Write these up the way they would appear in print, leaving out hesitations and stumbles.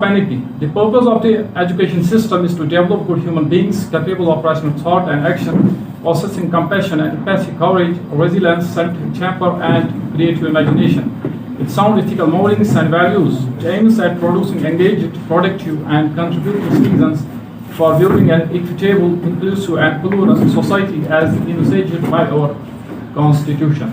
Humanity. The purpose of the education system is to develop good human beings capable of rational thought and action, possessing compassion and empathy, courage, resilience, self-temper, and creative imagination. With sound ethical morals and values, it aims at producing engaged, productive, and contributing citizens for building an equitable, inclusive, and plural society as envisaged by our Constitution.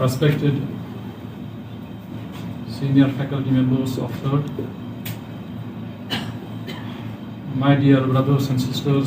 Respected senior faculty members of third, my dear brothers and sisters,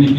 NEP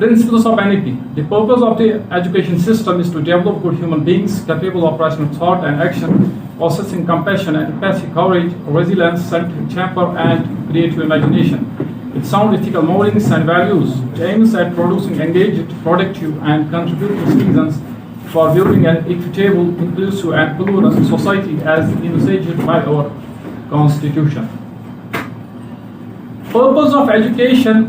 Principles of NEP. The purpose of the education system is to develop good human beings capable of rational thought and action, possessing compassion and empathy, courage, resilience, self-temper, and creative imagination. With sound ethical morals and values, it aims at producing engaged, productive, and contributing citizens for building an equitable, inclusive, and plural society as envisaged by our Constitution. Purpose of education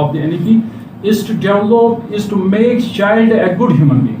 of the NEP is to develop, is to make child a good human being.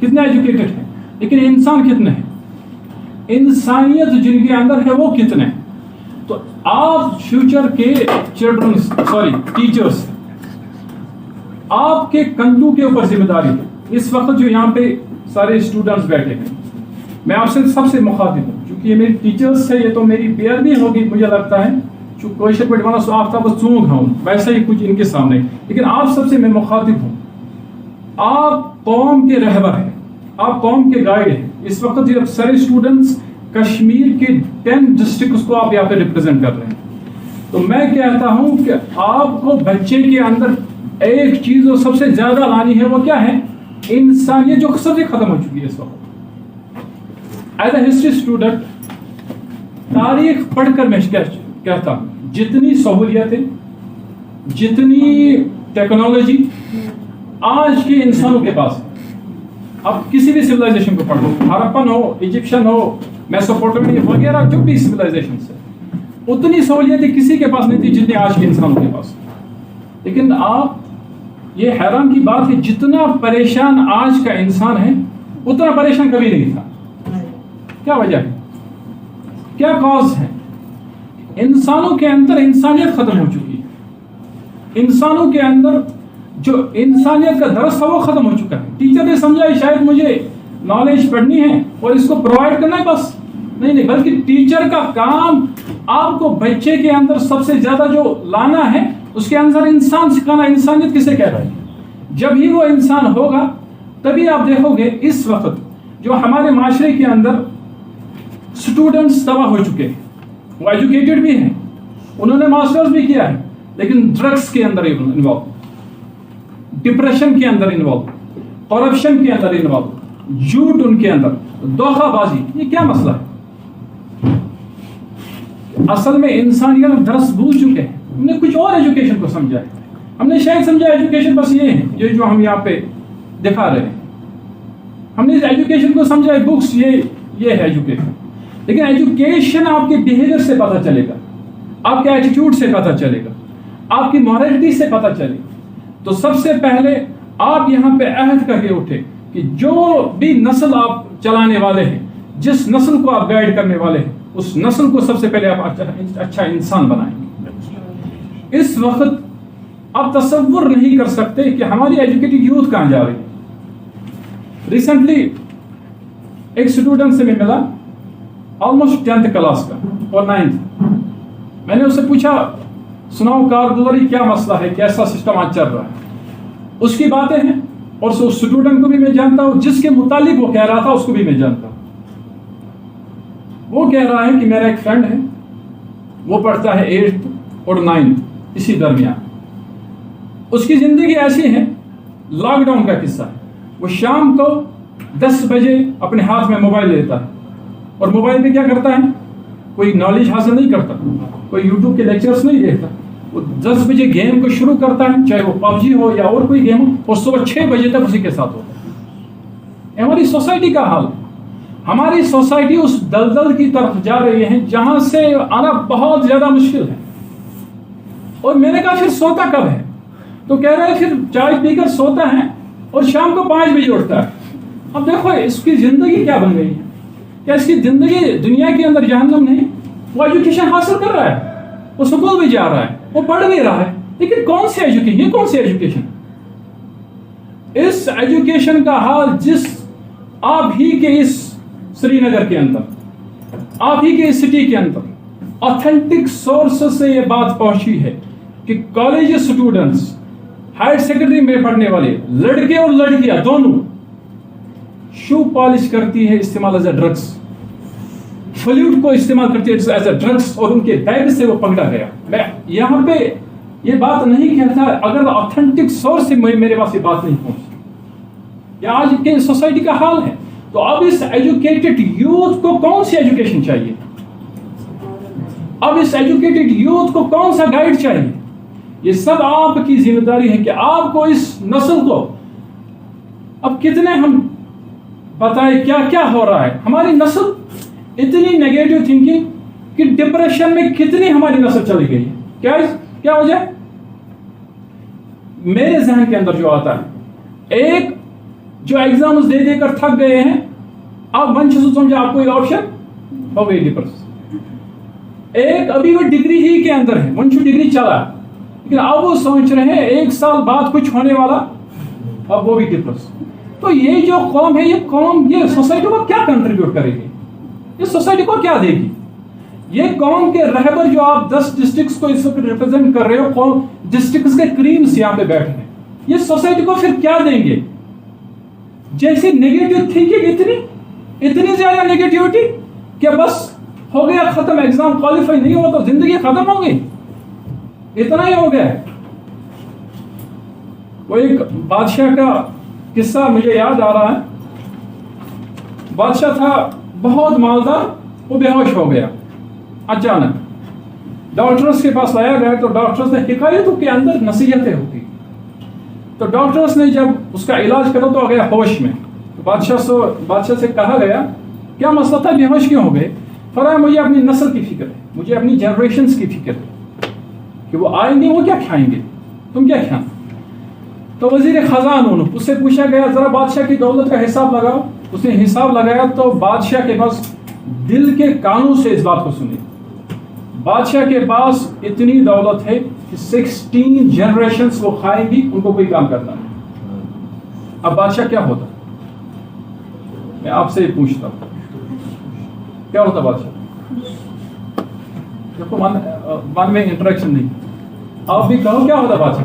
کتنے educated ہیں، لیکن انسان کتنے ہیں، انسانیت جن کے اندر ہے وہ کتنے. تو آپ فیوچر کے ٹیچرز، آپ کے کندھوں کے اوپر ذمہ داری ہے. اس وقت جو یہاں پہ سارے اسٹوڈنٹس بیٹھے ہیں، میں آپ سے سب سے مخاطب ہوں، چونکہ یہ میری ٹیچرز ہے، یہ تو میری پیئر بھی ہوگی مجھے لگتا ہے، چونکہ کوشش پہ ڈوانا سو آفتاب چونگ ہوں ویسا ہی کچھ ان کے سامنے، لیکن آپ سب سے میں مخاطب ہوں. آپ قوم کے رہبر ہیں، آپ قوم کے گائیڈ ہیں. اس وقت یہ سارے اسٹوڈنٹس کشمیر کے 10 ڈسٹرکٹس کو آپ یہاں پہ ریپرزینٹ کر رہے ہیں. تو میں کہتا ہوں کہ آپ کو بچے کے اندر ایک چیز جو سب سے زیادہ لانی ہے وہ کیا ہے؟ انسانیت، جو سب سے ختم ہو چکی ہے اس وقت. ایز اے ہسٹری اسٹوڈنٹ تاریخ پڑھ کر میں کہتا ہوں جتنی سہولیتیں، جتنی ٹیکنالوجی آج کے انسانوں کے پاس ہے، اب کسی بھی سویلائزیشن کو پڑھو، ہرپن ہو، ایجپشن ہو، میسوپوٹیمیا وغیرہ جو بھی سویلائزیشن ہے، اتنی سہولیتیں کسی کے پاس نہیں تھی جتنی آج کے انسانوں کے پاس. لیکن آپ یہ حیران کی بات ہے، جتنا پریشان آج کا انسان ہے اتنا پریشان کبھی نہیں تھا. کیا وجہ ہے؟ کیا کاز ہے؟ انسانوں کے اندر انسانیت ختم ہو چکی ہے. انسانوں کے اندر جو انسانیت کا درس تھا وہ ختم ہو چکا ہے. ٹیچر نے سمجھا شاید مجھے نالج پڑھنی ہے اور اس کو پرووائڈ کرنا ہے، بس نہیں، بلکہ ٹیچر کا کام آپ کو بچے کے اندر سب سے زیادہ جو لانا ہے اس کے اندر انسان سکھانا. انسانیت کسے کہہ رہا ہے؟ جب ہی وہ انسان ہوگا تبھی آپ دیکھو گے اس وقت جو ہمارے معاشرے کے اندر اسٹوڈنٹس تباہ ہو چکے ہیں، وہ ایجوکیٹڈ بھی ہیں، انہوں نے ماسٹرز بھی کیا ہے، لیکن ڈرگس کے اندر انوالو، ڈپریشن کے اندر انوالو، کرپشن کے اندر انوالو، جھوٹ ان کے اندر، دھوکہ بازی. یہ کیا مسئلہ ہے؟ اصل میں انسانیت درس بھول چکے ہیں. ہم نے کچھ اور ایجوکیشن کو سمجھا ہے. ہم نے شاید سمجھا ایجوکیشن بس یہ ہے، یہ جو ہم یہاں پہ دکھا رہے ہیں. ہم نے ایجوکیشن کو سمجھا ہے بکس، یہ ہے ایجوکیشن. لیکن ایجوکیشن آپ کے بیہیویئر سے پتہ چلے گا، آپ کے ایٹیٹیوڈ سے پتہ چلے گا، آپ کی مورالٹی سے پتہ چلے گا. تو سب سے پہلے آپ یہاں پہ عہد کر کے اٹھے کہ جو بھی نسل آپ چلانے والے ہیں، جس نسل کو آپ گائیڈ کرنے والے ہیں، اس نسل کو سب سے پہلے آپ اچھا انسان بنائیں. اس وقت آپ تصور نہیں کر سکتے کہ ہماری ایجوکیٹڈ یوتھ کہاں جا رہی ہے. ریسنٹلی ایک اسٹوڈنٹ سے میں ملا، آلموسٹ 10th کلاس کا اور 9th. میں نے اس سے پوچھا سناؤ کارگزاری کیا مسئلہ ہے، کیسا سسٹم آج چل رہا ہے. اس کی باتیں ہیں، اور اس اسٹوڈنٹ کو بھی میں جانتا ہوں، جس کے متعلق وہ کہہ رہا تھا اس کو بھی میں جانتا ہوں. وہ کہہ رہا ہے کہ میرا ایک فرینڈ ہے، وہ پڑھتا ہے 8th اور 9th اسی درمیان. اس کی زندگی ایسی ہے، لاک ڈاؤن کا قصہ ہے. وہ شام کو 10 بجے اپنے ہاتھ میں موبائل لیتا ہے، اور موبائل پہ کیا کرتا ہے؟ کوئی نالج حاصل نہیں کرتا، کوئی یوٹیوب کے لیکچرز نہیں دیکھتا. وہ 10 بجے گیم کو شروع کرتا ہے، چاہے وہ PUBG ہو یا اور کوئی گیم ہو، اور صبح 6 بجے تک اسی کے ساتھ ہوتا ہے. ہماری سوسائٹی کا حال، ہماری سوسائٹی اس دلدل کی طرف جا رہی ہے جہاں سے آنا بہت زیادہ مشکل ہے. اور میں نے کہا پھر سوتا کب ہے؟ تو کہہ رہا ہے پھر چائے پی کر سوتا ہے اور شام کو 5 بجے اٹھتا ہے. اب دیکھو اس کی زندگی کیا بن گئی ہے. کیا اس کی زندگی دنیا کے اندر جہنم نہیں؟ وہ ایجوکیشن حاصل کر رہا ہے، وہ سکول بھی جا رہا ہے، وہ پڑھ بھی رہا ہے، لیکن کون سی ایجوکیشن؟ یہ کون سی ایجوکیشن؟ اس ایجوکیشن کا حال جس آپ ہی کے اس سری نگر کے اندر، آپ ہی کے اس سٹی کے اندر آتھینٹک سورسز سے یہ بات پہنچی ہے کہ کالج اسٹوڈنٹس، ہائر سیکنڈری میں پڑھنے والے لڑکے اور لڑکیاں دونوں شو پالش کرتی ہے استعمال ایز اے ڈرگس، فلوٹ کو استعمال کرتی ہے ایز اے ڈرگس، اور ان کے بیگ سے وہ پکڑا گیا. میں یہاں پہ یہ بات نہیں کہتا اگر آتھینٹک سورس سے میرے پاس یہ بات نہیں پہنچتی. یہ آج کے سوسائٹی کا حال ہے. تو اب اس ایجوکیٹڈ یوتھ کو کون سی ایجوکیشن چاہیے؟ اب اس ایجوکیٹڈ یوتھ کو کون سا گائیڈ چاہیے؟ یہ سب آپ کی ذمہ داری ہے کہ آپ کو اس نسل کو، اب کتنے ہم بتائیں کیا کیا ہو رہا ہے. ہماری نسل اتنی نیگیٹو تھنکنگ کہ ڈپریشن میں کتنی ہماری نسل چلی گئی ہے. کیا وجہ ہے؟ میرے ذہن کے اندر جو آتا ہے، ایک جو ایگزامز دے دے کر تھک گئے ہیں، آپ من سے سمجھے آپ کو ایک آپشن ہو گئی ڈپریس. ایک ابھی وہ ڈگری ہی کے اندر ہے، ون ڈگری چلا، لیکن اب وہ سوچ رہے ہیں 1 سال بعد کچھ ہونے والا، اب وہ بھی ڈپریس. تو یہ جو قوم ہے، یہ قوم یہ سوسائٹی کو کیا کنٹریبیوٹ کرے گی؟ یہ سوسائٹی کو کیا دے گی؟ یہ قوم کے رہبر جو آپ 10 ڈسٹرکٹس کو اس وقت ریپرزینٹ کر رہے ہو، قوم ڈسٹرکٹس کے کریمز یہاں پہ بیٹھے ہیں، یہ سوسائٹی کو پھر کیا دیں گے؟ جیسی نیگیٹو تھنکنگ، اتنی زیادہ نیگیٹیوٹی کہ بس ہو گیا ختم، ایگزام کوالیفائی نہیں ہوا تو زندگی ختم ہو گئی، اتنا ہی ہو گیا. وہ ایک بادشاہ کا قصہ مجھے یاد آ رہا ہے. بادشاہ تھا بہت مالدار، وہ بے ہوش ہو گیا اچانک. ڈاکٹرز کے پاس لایا گیا تو ڈاکٹرز نے حکایتوں کے اندر نصیحتیں ہوتی، تو ڈاکٹرز نے جب اس کا علاج کرا تو آ گیا ہوش میں. تو بادشاہ سے کہا گیا کیا مسئلہ تھا، بے ہوش کیوں ہو گئے؟ فرمایا مجھے اپنی نسل کی فکر ہے، مجھے اپنی جنریشنز کی فکر ہے کہ وہ آئیں گے، وہ کیا کھائیں گے، تم کیا کھانا. تو وزیر خزانہ اس سے پوچھا گیا ذرا بادشاہ کی دولت کا حساب لگاؤ. اس نے حساب لگایا تو بادشاہ کے پاس دل کے کانوں سے اس بات کو سنی. بادشاہ کے پاس اتنی دولت ہے کہ 16 جنریشنز وہ کھائیں گی، ان کو کوئی کام کرنا نہیں. اب بادشاہ کیا ہوتا؟ میں آپ سے پوچھتا ہوں کیا ہوتا بادشاہ؟ دیکھو من میں انٹریکشن نہیں، آپ بھی کہو کیا ہوتا بادشاہ؟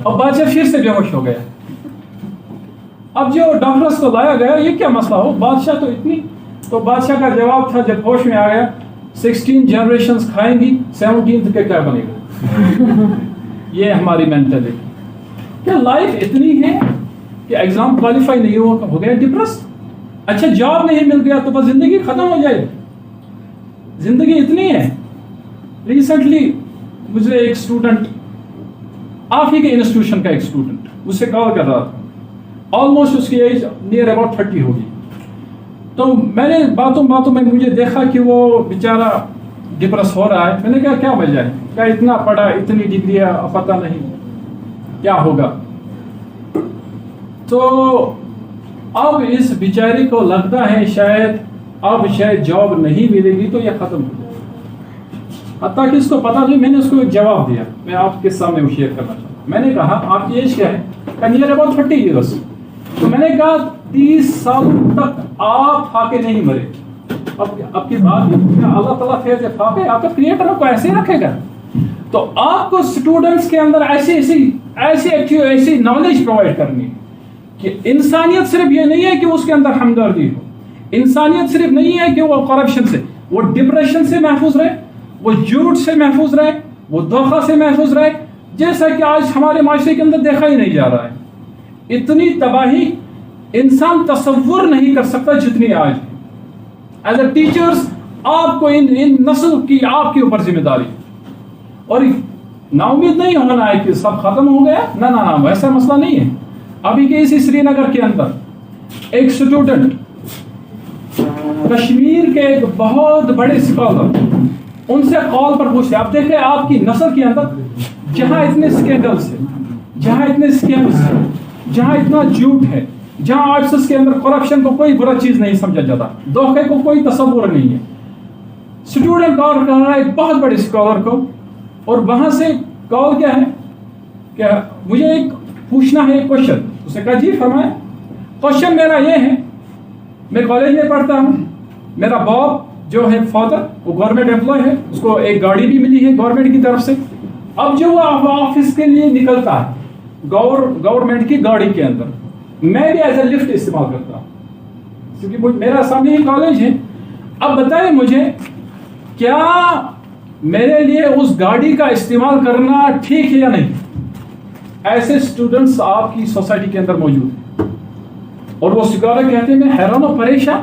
اب بادشاہ پھر سے بے ہوش ہو گیا. اب جو ڈاکٹرز کو لایا گیا یہ کیا مسئلہ ہو، بادشاہ تو اتنی، تو بادشاہ کا جواب تھا جب ہوش میں آ گیا 16 جنریشنز کھائیں گی، 17 کے کیا بنے گا. یہ ہماری مینٹلٹی کہ لائف اتنی ہے کہ ایگزام کوالیفائی نہیں ہو گیا ڈپریس، اچھا جاب نہیں مل گیا تو بس زندگی ختم ہو جائے. زندگی اتنی ہے. ریسنٹلی مجھے ایک اسٹوڈنٹ، آپ ہی کے انسٹیٹیوشن کا ایک اسٹوڈنٹ مجھ سے کال کر رہا تھا، آلموسٹ اس کی ایج نیئر اباؤٹ 30 ہوگی. تو میں نے باتوں میں مجھے دیکھا کہ وہ بیچارہ ڈپریس ہو رہا ہے. میں نے کہا کیا وجہ ہے؟ کیا اتنا پڑھا، اتنی ڈگری ہے، پتہ نہیں کیا ہوگا. تو اب اس بیچاری کو لگتا ہے شاید جاب نہیں ملے گی تو یہ ختم ہو جائے. حتیٰ کہ اس کو پتا نہیں. میں نے اس کو ایک جواب دیا، میں آپ کے سامنے وہ شیئر کرنا چاہتا ہوں. میں نے کہا آپ کی ایج کیا ہے؟ Near about 30 years. تو میں نے کہا 30 سال تک آپ پھاکے نہیں مرے. اب کی بات اللہ تعالیٰ پھر پھاکے آپ کا کریٹر کو ایسے ہی رکھے گا. تو آپ کو اسٹوڈنٹس کے اندر ایسی نالج پرووائڈ کرنی کہ انسانیت صرف یہ نہیں ہے کہ اس کے اندر ہمدردی ہو، انسانیت صرف نہیں ہے کہ وہ کرپشن سے، وہ ڈپریشن سے محفوظ رہے، وہ جھوٹ سے محفوظ رہے، وہ دھوکہ سے محفوظ رہے، جیسا کہ آج ہمارے معاشرے کے اندر دیکھا ہی نہیں جا رہا ہے. اتنی تباہی انسان تصور نہیں کر سکتا جتنی آج ہے. ایز اے ٹیچرز آپ کو ان نسل کی آپ کے اوپر ذمہ داری، اور نا امید نہیں ہونا ہے کہ سب ختم ہو گیا. نہ ویسا مسئلہ نہیں ہے. ابھی کے اسی سری نگر کے اندر ایک اسٹوڈنٹ، کشمیر کے ایک بہت بڑے اسکالر، ان سے کال پر پوچھتے اب دیکھیں آپ کی نسل کے اندر جہاں اتنے اسکینڈلس ہیں، جہاں اتنے اسکیمز ہیں، جہاں اتنا جھوٹ ہے، جہاں آرٹس کے اندر کرپشن کو کوئی برا چیز نہیں سمجھا جاتا، دھوکے کو کوئی تصور نہیں ہے. اسٹوڈنٹ کال کر رہا ہے ایک بہت بڑے اسکالر کو، اور وہاں سے کال کیا ہے کہ مجھے ایک پوچھنا ہے ایک کوشچن. اس نے کہا جی فرمائیں. کوشچن میرا یہ ہے، میں کالج میں پڑھتا ہوں، میرا باپ جو ہے فادر وہ گورنمنٹ امپلائی ہے، اس کو ایک گاڑی بھی ملی ہے گورنمنٹ کی طرف سے. اب جو وہ آفس کے لیے نکلتا ہے گورنمنٹ کی گاڑی کے اندر، میں بھی ایز اے لفٹ استعمال کرتا ہوں کیونکہ میرا سامنے ہی کالج ہے. اب بتائیں مجھے کیا میرے لیے اس گاڑی کا استعمال کرنا ٹھیک ہے یا نہیں؟ ایسے اسٹوڈنٹس آپ کی سوسائٹی کے اندر موجود ہیں. اور وہ سکارہ کہتے ہیں میں حیران و پریشان،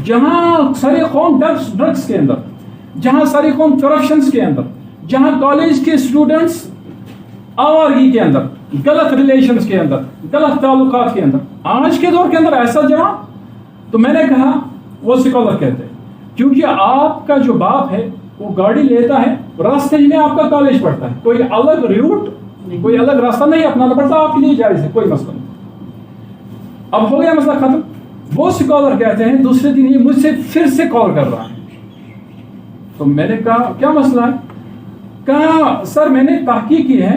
جہاں ساری قوم ڈرگس کے اندر، جہاں ساری قوم کرپشنز کے اندر، جہاں کالج کے اسٹوڈنٹس آوارگی کے اندر، غلط ریلیشنز کے اندر، غلط تعلقات کے اندر، آج کے دور کے اندر ایسا جہاں. تو میں نے کہا وہ سکالر کہتے ہیں کیونکہ آپ کا جو باپ ہے وہ گاڑی لیتا ہے، راستے میں آپ کا کالج پڑتا ہے، کوئی الگ روٹ، کوئی الگ راستہ نہیں اپنانا پڑتا، آپ کے لیے جائز ہے، کوئی مسئلہ نہیں. اب ہو گیا مسئلہ ختم. وہ اسکالر کہتے ہیں دوسرے دن یہ مجھ سے پھر سے کال کر رہا ہے. تو میں نے کہا کیا مسئلہ ہے؟ کہا سر میں نے تحقیق کی ہے,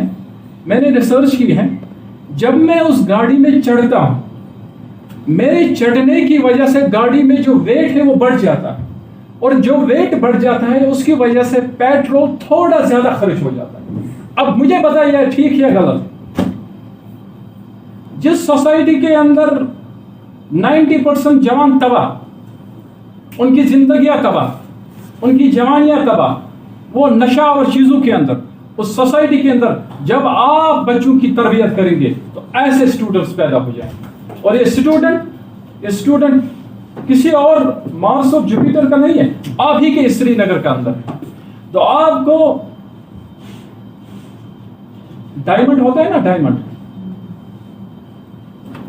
میں نے ریسرچ کی ہے, جب میں اس گاڑی میں چڑھتا ہوں میرے چڑھنے کی وجہ سے گاڑی میں جو ویٹ ہے وہ بڑھ جاتا ہے, اور جو ویٹ بڑھ جاتا ہے اس کی وجہ سے پیٹرول تھوڑا زیادہ خرچ ہو جاتا ہے. اب مجھے بتائیے ٹھیک یا غلط؟ جس سوسائٹی کے اندر 90% جوان تباہ, ان کی زندگیاں تباہ, ان کی جوانیاں تباہ, وہ نشہ اور چیزوں کے اندر, اس سوسائٹی کے اندر جب آپ بچوں کی تربیت کریں گے تو ایسے اسٹوڈنٹس پیدا ہو جائیں گے. اور یہ اسٹوڈنٹ کسی اور مارس آف جوپیٹر کا نہیں ہے, آپ ہی کے سری نگر کا اندر. تو آپ کو ڈائمنڈ ہوتا ہے نا,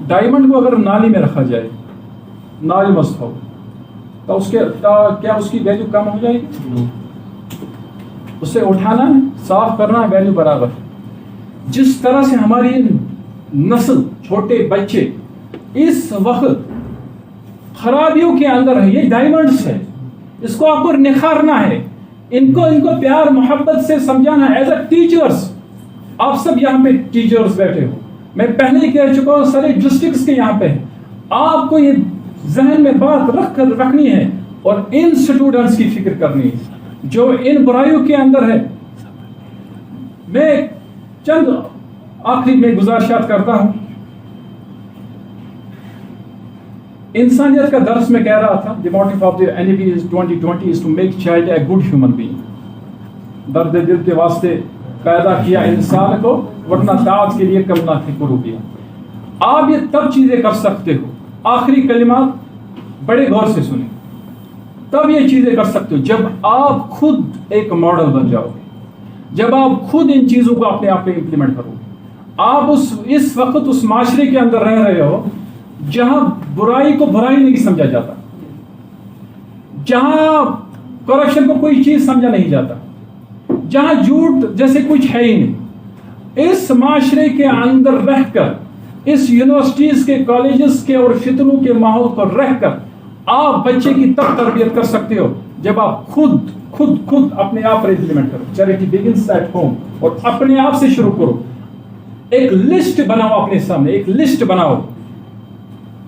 ڈائمنڈ کو اگر نالی میں رکھا جائے, نالی مست ہو, تو کیا اس کی ویلیو کم ہو جائے گی؟ اسے اٹھانا ہے, صاف کرنا ہے, ویلیو برابر. جس طرح سے ہماری نسل, چھوٹے بچے اس وقت خرابیوں کے اندر ہے, یہ ڈائمنڈس ہے, اس کو آپ کو نکھارنا ہے, ان کو پیار محبت سے سمجھانا ہے. ایز اے ٹیچرس, آپ سب یہاں پہ ٹیچرس بیٹھے ہو, میں پہلے ہی کہہ چکا ہوں سارے ڈسٹرکٹس کے یہاں پہ, آپ کو یہ ذہن میں بات رکھنی ہے اور ان اسٹوڈنٹس کی فکر کرنی ہے جو ان برائیوں کے اندر ہے. میں چند آخری میں گزارشات کرتا ہوں. انسانیت کا درس میں کہہ رہا تھا, the motive of the NEP 2020 is to make child a good human being. درد دل کے واسطے پیدا کیا انسان کو, ورنہ داد کے لیے کم نہ کرو کیا. آپ یہ تب چیزیں کر سکتے ہو, آخری کلمات بڑے غور سے سنیں, تب یہ چیزیں کر سکتے ہو جب آپ خود ایک ماڈل بن جاؤ گے, جب آپ خود ان چیزوں کو اپنے آپ پہ امپلیمنٹ کرو گے. آپ اس وقت اس معاشرے کے اندر رہ رہے ہو جہاں برائی کو برائی نہیں سمجھا جاتا, جہاں کرپشن کو کوئی چیز سمجھا نہیں جاتا, جہاں جھوٹ جیسے کچھ ہے ہی نہیں. اس معاشرے کے اندر رہ کر, اس یونیورسٹیز کے, کالجز کے اور فتنوں کے ماحول پر رہ کر آپ بچے کی تب تربیت کر سکتے ہو جب آپ خود اپنے آپ پر امپلیمنٹ کرو. چیریٹی بگنس ایٹ ہوم, اور اپنے آپ سے شروع کرو. ایک لسٹ بناؤ اپنے سامنے, ایک لسٹ بناؤ.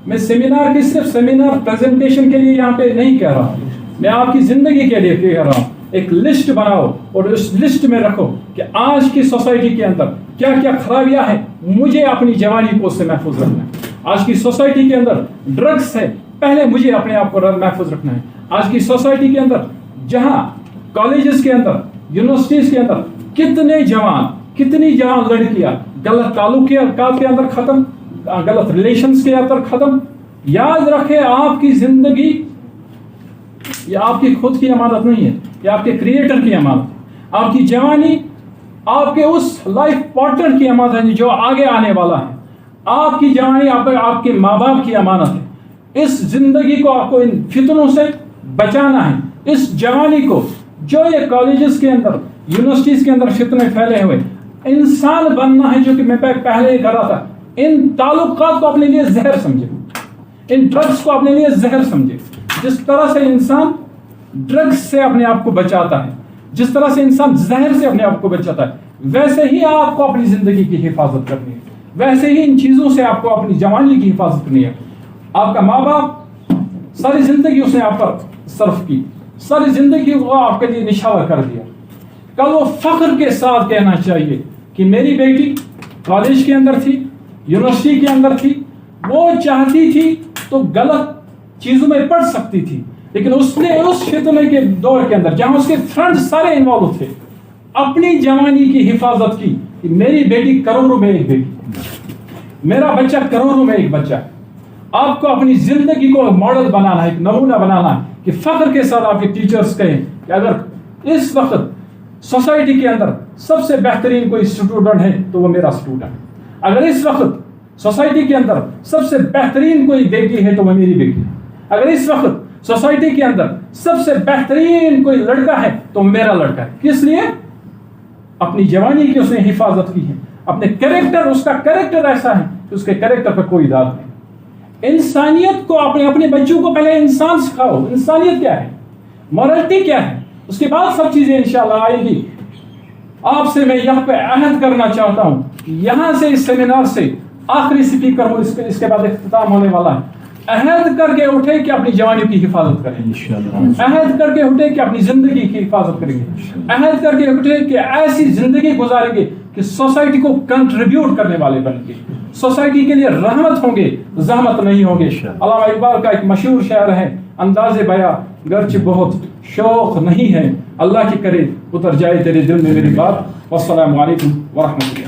میں سیمینار کی صرف سیمینار پریزنٹیشن کے لیے یہاں پہ نہیں کہہ رہا, میں آپ کی زندگی کے لیے کہہ رہا ہوں. ایک لسٹ بناؤ اور اس لسٹ میں رکھو کہ آج کی سوسائٹی کے اندر کیا کیا خرابیاں ہیں, مجھے اپنی جوانی کو اس سے محفوظ رکھنا ہے. آج کی سوسائٹی کے اندر ڈرگس ہے, پہلے مجھے اپنے آپ کو محفوظ رکھنا ہے. آج کی سوسائٹی کے اندر جہاں کالجز کے اندر, یونیورسٹیز کے اندر کتنی جوان لڑکیاں غلط تعلقات کے اندر ختم, غلط ریلیشنز کے اندر ختم. یاد رکھے آپ کی زندگی یہ آپ کی خود کی امانت نہیں ہے, یہ آپ کے کریٹر کی امانت ہے. آپ کی جوانی آپ کے اس لائف پارٹنر کی امانت ہے جو آگے آنے والا ہے. آپ کی جوانی آپ کے ماں باپ کی امانت ہے. اس زندگی کو آپ کو ان فتنوں سے بچانا ہے. اس جوانی کو جو یہ کالجز کے اندر, یونیورسٹیز کے اندر فتنے پھیلے ہوئے, انسان بننا ہے, جو کہ میں پہلے ہی کر رہا تھا. ان تعلقات کو اپنے لیے زہر سمجھے, ان ڈرگس کو اپنے لیے زہر سمجھے. جس طرح سے انسان ڈرگس سے اپنے آپ کو بچاتا ہے, جس طرح سے انسان زہر سے اپنے آپ کو بچاتا ہے, ویسے ہی آپ کو اپنی زندگی کی حفاظت کرنی ہے. ویسے ہی ان چیزوں سے آپ کو اپنی جوانی کی حفاظت کرنی ہے. آپ کا ماں باپ ساری زندگی اس نے آپ پر صرف کی, ساری زندگی وہ آپ کے لیے نشاور کر دیا. کل وہ فخر کے ساتھ کہنا چاہیے کہ میری بیٹی کالج کے اندر تھی, یونیورسٹی کے اندر تھی, وہ چاہتی تھی تو غلط چیزوں میں پڑھ سکتی تھی, لیکن اس نے اس فتنے کے دور کے اندر جہاں اس کے فرینڈ سارے انوالو تھے, اپنی جوانی کی حفاظت کی کہ میری بیٹی کروڑوں میں ایک بیٹی, میرا بچہ کروڑوں میں ایک بچہ. آپ کو اپنی زندگی کو ماڈل بنانا ہے, ایک نمونہ بنانا ہے کہ فخر کے ساتھ آپ کے ٹیچرز کہیں کہ اگر اس وقت سوسائٹی کے اندر سب سے بہترین کوئی اسٹوڈنٹ ہے تو وہ میرا اسٹوڈنٹ. اگر اس وقت سوسائٹی کے اندر سب سے بہترین کوئی بیٹی ہے تو وہ میری بیٹی. اگر اس وقت سوسائٹی کے اندر سب سے بہترین کوئی لڑکا ہے تو میرا لڑکا ہے. کس لیے؟ اپنی جوانی کی اس نے حفاظت کی ہے. اپنے کریکٹر, اس کا کریکٹر ایسا ہے کہ اس کے کریکٹر پر کوئی داغ نہیں. انسانیت کو اپنے بچوں کو پہلے انسان سکھاؤ، انسانیت کیا ہے، مورلٹی کیا ہے، اس کے بعد سب چیزیں انشاءاللہ آئیں گی. آپ سے میں یہاں پہ عہد کرنا چاہتا ہوں، یہاں سے اس سیمینار سے آخری سپیکر ہوں، اس کے بعد اختتام ہونے والا ہے. عہد کر کے اٹھے کہ اپنی جوانی کی حفاظت کریں گے، عہد کر کے اٹھے کہ اپنی زندگی کی حفاظت کریں گے، عہد کر کے اٹھے کہ ایسی زندگی گزاریں گے کہ سوسائٹی کو کنٹریبیوٹ کرنے والے بن گے، سوسائٹی کے لیے رحمت ہوں گے، زحمت نہیں ہوں گے. علامہ اقبال کا ایک مشہور شعر ہے، انداز بیاں گرچہ بہت شوق نہیں ہے، اللہ کی کرے اتر جائے تیرے دل میں میری بات. والسلام علیکم ورحمۃ اللہ.